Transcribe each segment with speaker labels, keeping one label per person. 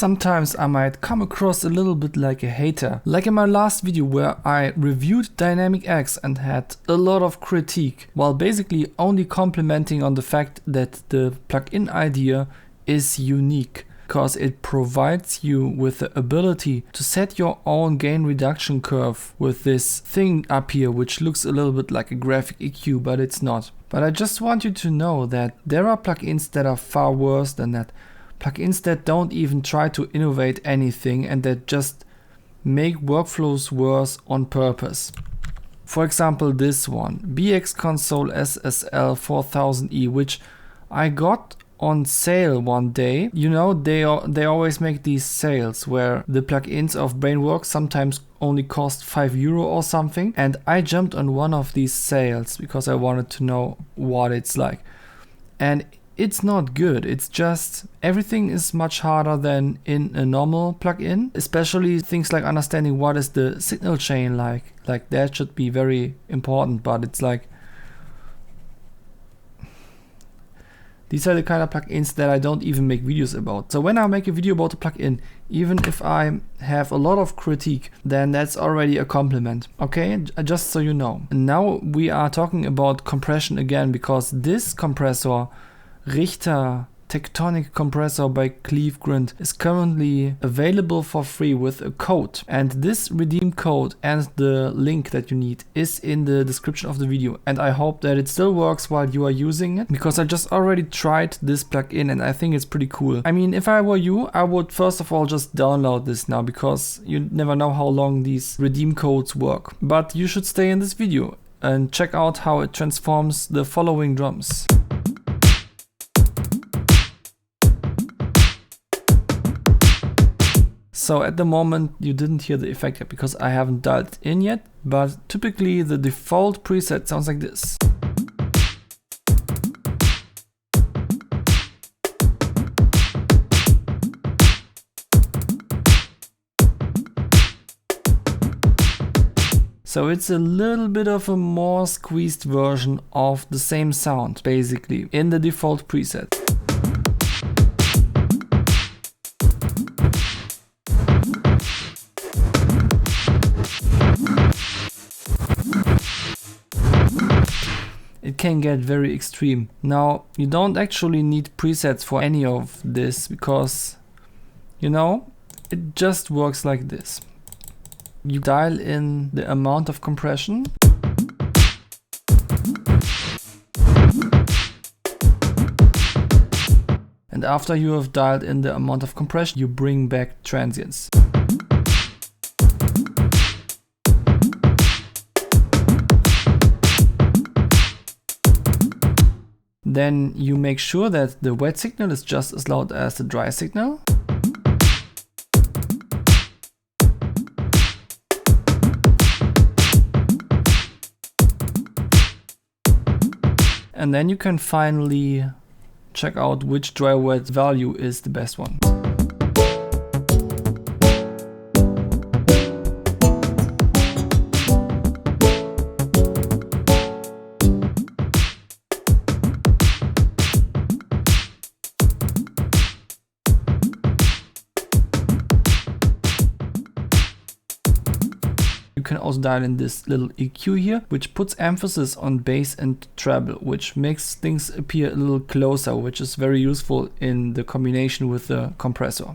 Speaker 1: Sometimes I might come across a little bit like a hater, like in my last video where I reviewed Dynamic X and had a lot of critique, while basically only complimenting on the fact that the plugin idea is unique, because it provides you with the ability to set your own gain reduction curve with this thing up here, which looks a little bit like a graphic EQ, but it's not. But I just want you to know that there are plugins that are far worse than that. Plugins that don't even try to innovate anything and that just make workflows worse on purpose. For example, this one, BX Console SSL 4000E, which I got on sale one day. You know, they always make these sales where the plugins of Brainworks sometimes only cost €5 or something, and I jumped on one of these sales because I wanted to know what it's like. And it's not good. It's just everything is much harder than in a normal plugin, especially things like understanding what is the signal chain like. Like that should be very important, but it's like these are the kind of plugins that I don't even make videos about. So when I make a video about a plugin, even if I have a lot of critique, then that's already a compliment. Okay, just so you know. And now we are talking about compression again, because this compressor, Richter Tectonic Compressor by Cleveland, is currently available for free with a code, and this redeem code and the link that you need is in the description of the video, and I hope that it still works while you are using it, because I just already tried this plugin and I think it's pretty cool. I mean, if I were you, I would first of all just download this now, because you never know how long these redeem codes work. But you should stay in this video and check out how it transforms the following drums. So at the moment you didn't hear the effect yet because I haven't dialed it in yet, but typically the default preset sounds like this. So it's a little bit of a more squeezed version of the same sound, basically, in the default preset. It can get very extreme. Now, you don't actually need presets for any of this because, you know, it just works like this. You dial in the amount of compression. And after you have dialed in the amount of compression, you bring back transients. Then you make sure that the wet signal is just as loud as the dry signal. And then you can finally check out which dry wet value is the best one. You can also dial in this little EQ here, which puts emphasis on bass and treble, which makes things appear a little closer, which is very useful in the combination with the compressor.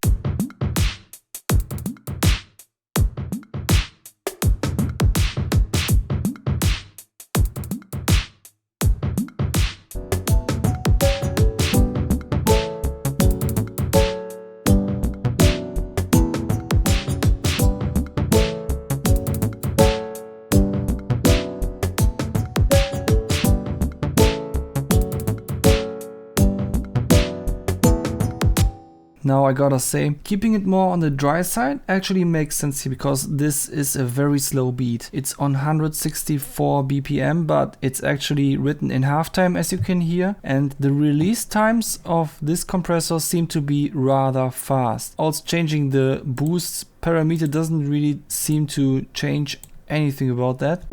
Speaker 1: Now I gotta say, keeping it more on the dry side actually makes sense here, because this is a very slow beat. It's on 164 BPM, but it's actually written in halftime, as you can hear, and the release times of this compressor seem to be rather fast. Also, changing the boost parameter doesn't really seem to change anything about that.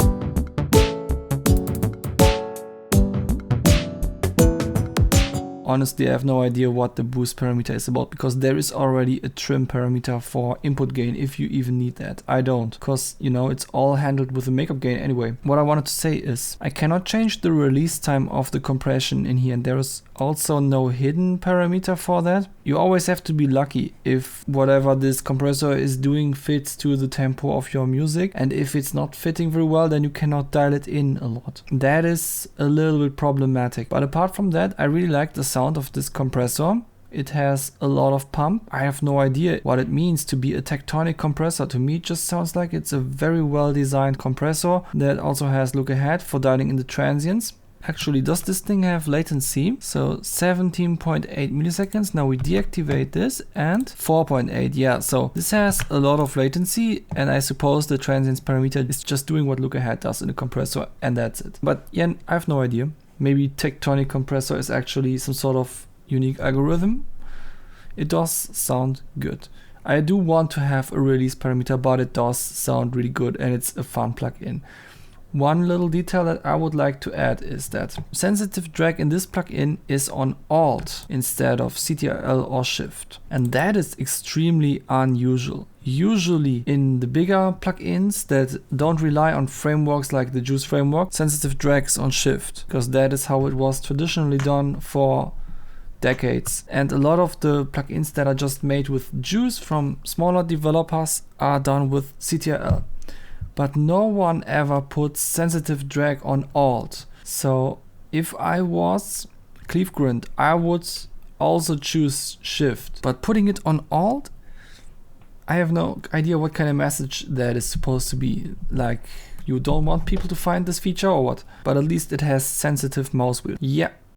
Speaker 1: honestly I have no idea what the boost parameter is about, because there is already a trim parameter for input gain if you even need that. I don't, because you know it's all handled with the makeup gain anyway. What I wanted to say is I cannot change the release time of the compression in here, and there is also no hidden parameter for that. You always have to be lucky if whatever this compressor is doing fits to the tempo of your music, and if it's not fitting very well, then you cannot dial it in a lot. That is a little bit problematic, but apart from that, I really like the sound of this compressor. It has a lot of pump. I have no idea what it means to be a tectonic compressor. To me, it just sounds like it's a very well designed compressor that also has look ahead for dialing in the transients. Actually, does this thing have latency? So 17.8 milliseconds. Now we deactivate this and 4.8. Yeah, so this has a lot of latency, and I suppose the transients parameter is just doing what look ahead does in the compressor, and that's it. But yeah, I have no idea. Maybe Tectonic Compressor is actually some sort of unique algorithm. It does sound good. I do want to have a release parameter, but it does sound really good and it's a fun plugin. One little detail that I would like to add is that sensitive drag in this plugin is on Alt instead of CTRL or Shift, and that is extremely unusual. Usually in the bigger plugins that don't rely on frameworks like the Juice framework, sensitive drag is on Shift, because that is how it was traditionally done for decades. And a lot of the plugins that are just made with Juice from smaller developers are done with CTRL. But no one ever puts sensitive drag on Alt. So if I was Clevegrant, I would also choose Shift. But putting it on Alt, I have no idea what kind of message that is supposed to be. Like, you don't want people to find this feature or what? But at least it has sensitive mouse wheel. Yeah,